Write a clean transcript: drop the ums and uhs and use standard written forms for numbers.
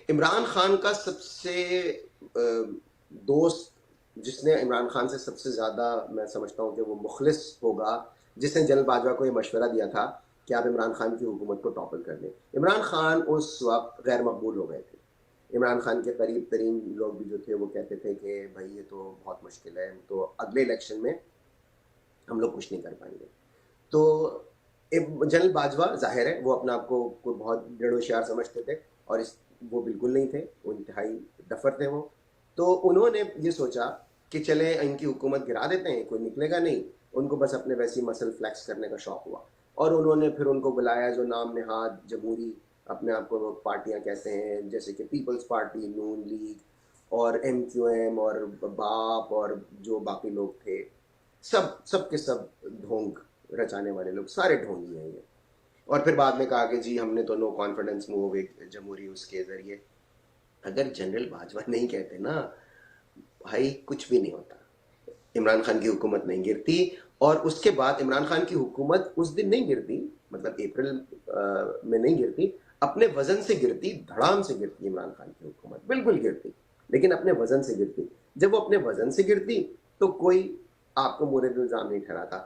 इमरान खान का सबसे दोस्त जिसने इमरान खान से सबसे ज़्यादा मैं समझता हूँ कि वो मुखलिस होगा, जिसने जनरल बाजवा को ये मशवरा दिया था कि आप इमरान खान की हुकूमत को टॉपल कर दें। इमरान खान उस वक़्त गैर मकबूल हो गए थे। इमरान खान के करीब तरीन लोग भी जो थे वो कहते थे कि भई ये तो बहुत मुश्किल है, तो अगले इलेक्शन में हम लोग कुछ नहीं कर पाएँगे। तो जनरल बाजवा ज़ाहिर है वो अपने आप को कोई बहुत दृढ़ होशियार समझते थे और वो बिल्कुल नहीं थे, वो इंतहाई डफ़र थे वो। तो उन्होंने ये सोचा कि चलें इनकी हुकूमत गिरा देते हैं, कोई निकलेगा नहीं, उनको बस अपने वैसी मसल फ्लेक्स करने का शौक हुआ। और उन्होंने फिर उनको बुलाया जो नाम नेहाद जमहूरी अपने आप को लोग पार्टियाँ कहते हैं, जैसे कि पीपल्स पार्टी, नून लीग और एमक्यूएम और बाप और जो बाकी लोग थे, सब के सब ढोंग रचाने वाले लोग, सारे ढोंगी हैं ये। और फिर बाद में कहा कि जी हमने तो नो कॉन्फिडेंस मूव एक जमहूरी उसके ज़रिए। अगर जनरल बाजवा नहीं कहते ना, भाई कुछ भी नहीं होता। इमरान खान की हुकूमत नहीं गिरती और उसके बाद इमरान खान की हुकूमत उस दिन नहीं गिरती, मतलब अप्रैल में नहीं गिरती, अपने वज़न से गिरती, धड़ाम से गिरती इमरान खान की हुकूमत, बिल्कुल गिरती, लेकिन अपने वज़न से गिरती। जब वो अपने वज़न से गिरती, तो कोई आपको मुर्द इल्ज़ाम नहीं ठहराता।